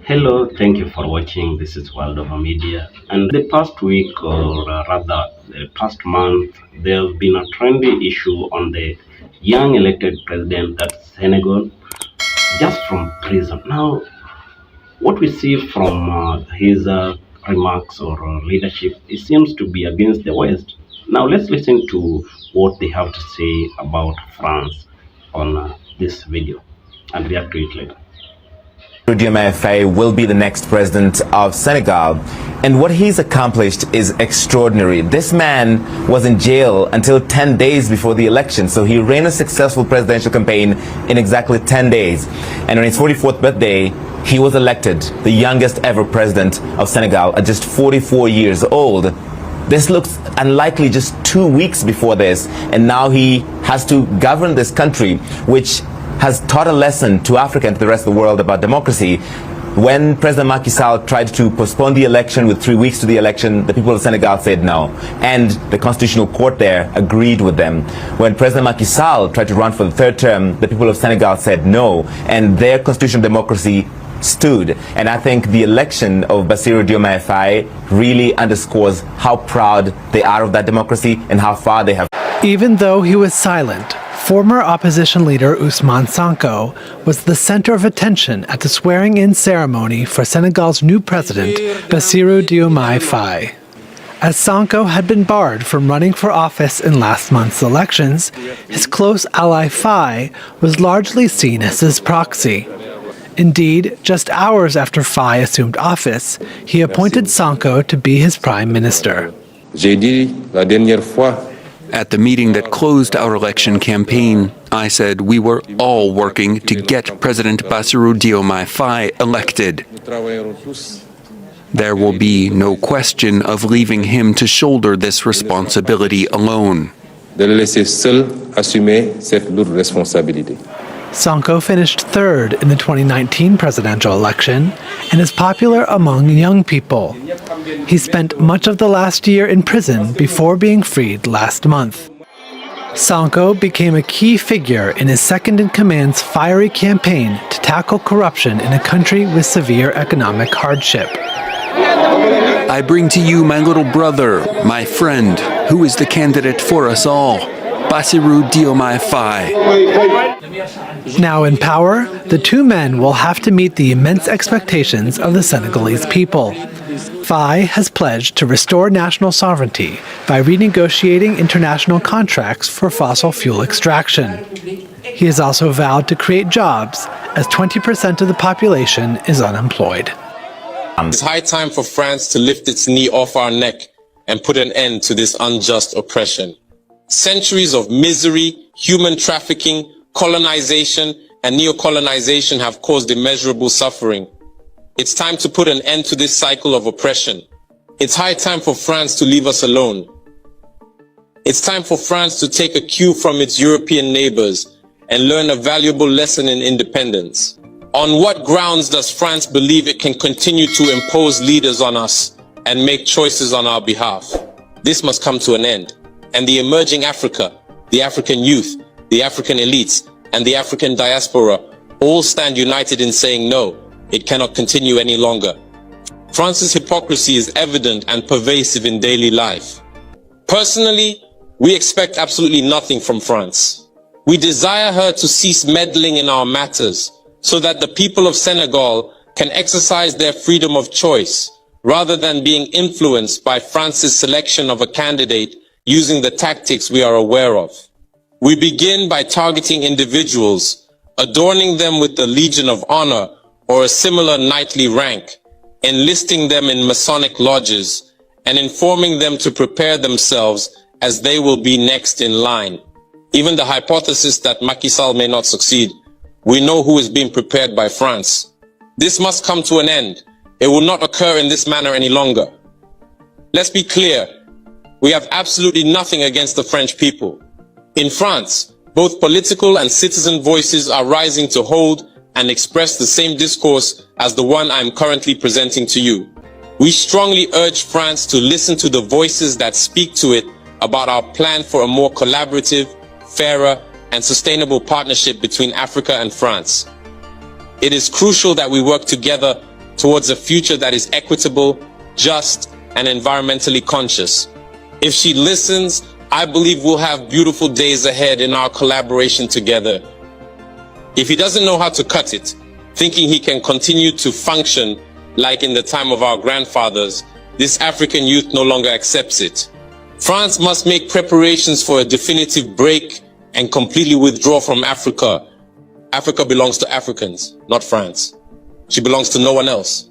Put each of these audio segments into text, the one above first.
Hello, thank you for watching. This is World Over Media. And the past week, or rather the past month, there has been a trendy issue on the young elected president at Senegal, just from prison. Now, what we see from his remarks or leadership, it seems to be against the West. Now, let's listen to what they have to say about France on this video and react to it later. Diomaye Faye will be the next president of Senegal, and what he's accomplished is extraordinary. This man was in jail until 10 days before the election, so he ran a successful presidential campaign in exactly 10 days. And on his 44th birthday, he was elected the youngest ever president of Senegal at just 44 years old. This looks unlikely just 2 weeks before this, and now he has to govern this country, which has taught a lesson to Africa and to the rest of the world about democracy. When President Macky Sall tried to postpone the election with 3 weeks to the election, the people of Senegal said no. And the Constitutional Court there agreed with them. When President Macky Sall tried to run for the third term, the people of Senegal said no. And their constitutional democracy stood. And I think the election of Bassirou Diomaye Faye really underscores how proud they are of that democracy and how far they have. Even though he was silent, former opposition leader Ousmane Sonko was the center of attention at the swearing-in ceremony for Senegal's new president, Bassirou Diomaye Faye. As Sonko had been barred from running for office in last month's elections, his close ally Faye was largely seen as his proxy. Indeed, just hours after Faye assumed office, he appointed Sonko to be his prime minister. At the meeting that closed our election campaign, I said we were all working to get President Bassirou Diomaye Faye elected. There will be no question of leaving him to shoulder this responsibility alone. Sonko finished third in the 2019 presidential election and is popular among young people. He spent much of the last year in prison before being freed last month. Sonko became a key figure in his second-in-command's fiery campaign to tackle corruption in a country with severe economic hardship. I bring to you my little brother, my friend, who is the candidate for us all, Bassirou Diomaye Faye. Now in power, the two men will have to meet the immense expectations of the Senegalese people. Faye has pledged to restore national sovereignty by renegotiating international contracts for fossil fuel extraction. He has also vowed to create jobs, as 20% of the population is unemployed. It's high time for France to lift its knee off our neck and put an end to this unjust oppression. Centuries of misery, human trafficking, colonization, and neocolonization have caused immeasurable suffering. It's time to put an end to this cycle of oppression. It's high time for France to leave us alone. It's time for France to take a cue from its European neighbors and learn a valuable lesson in independence. On what grounds does France believe it can continue to impose leaders on us and make choices on our behalf? This must come to an end. And the emerging Africa, the African youth, the African elites, and the African diaspora all stand united in saying no, it cannot continue any longer. France's hypocrisy is evident and pervasive in daily life. Personally, we expect absolutely nothing from France. We desire her to cease meddling in our matters so that the people of Senegal can exercise their freedom of choice rather than being influenced by France's selection of a candidate using the tactics we are aware of. We begin by targeting individuals, adorning them with the Legion of Honor or a similar knightly rank, enlisting them in Masonic lodges, and informing them to prepare themselves as they will be next in line. Even the hypothesis that Macky Sall may not succeed, we know who is being prepared by France. This must come to an end. It will not occur in this manner any longer. Let's be clear. We have absolutely nothing against the French people. In France, both political and citizen voices are rising to hold and express the same discourse as the one I am currently presenting to you. We strongly urge France to listen to the voices that speak to it about our plan for a more collaborative, fairer, and sustainable partnership between Africa and France. It is crucial that we work together towards a future that is equitable, just, and environmentally conscious. If she listens, I believe we'll have beautiful days ahead in our collaboration together. If he doesn't know how to cut it, thinking he can continue to function like in the time of our grandfathers, this African youth no longer accepts it. France must make preparations for a definitive break and completely withdraw from Africa. Africa belongs to Africans, not France. She belongs to no one else.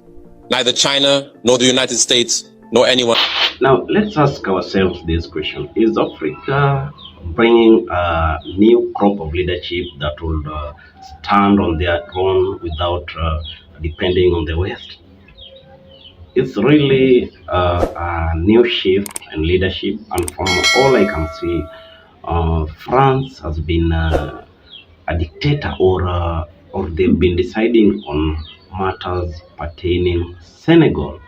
Neither China, nor the United States, nor anyone. Now, let's ask ourselves this question. Is Africa bringing a new crop of leadership that will stand on their own without depending on the West? It's really a new shift in leadership, and from all I can see, France has been a dictator, or they've been deciding on matters pertaining Senegal,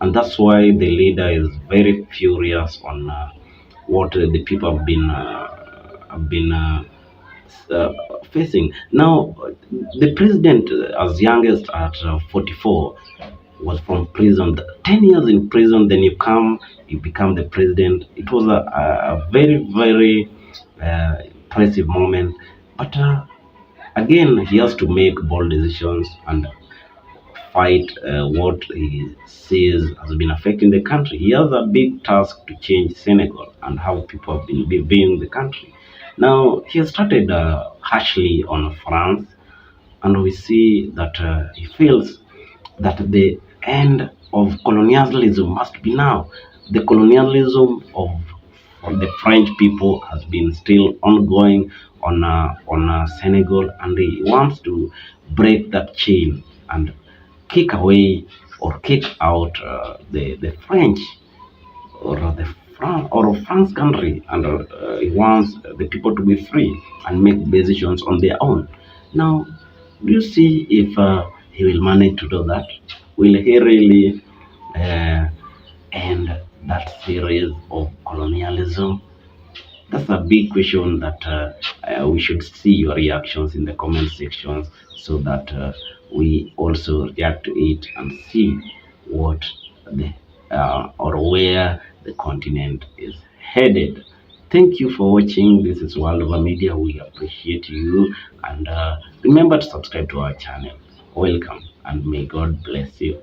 and that's why the leader is very furious on what the people have been facing. Now, the president, as youngest at 44, was from prison, 10 years in prison, then you become the president. It was a very, very impressive moment. But again, he has to make bold decisions and fight what he says has been affecting the country. He has a big task to change Senegal and how people have been viewing the country. Now, he has started harshly on France, and we see that he feels that the end of colonialism must be now. The colonialism of the French people has been still ongoing on Senegal, and he wants to break that chain and kick away or kick out the French or the France country, and he wants the people to be free and make decisions on their own. Now, do you see if he will manage to do that? Will he really end that series of colonialism? That's a big question that we should see your reactions in the comment sections, so that we also react to it and see what the or where the continent is headed. Thank you for watching. This is World Over Media. We appreciate you, and remember to subscribe to our channel. Welcome, and may God bless you.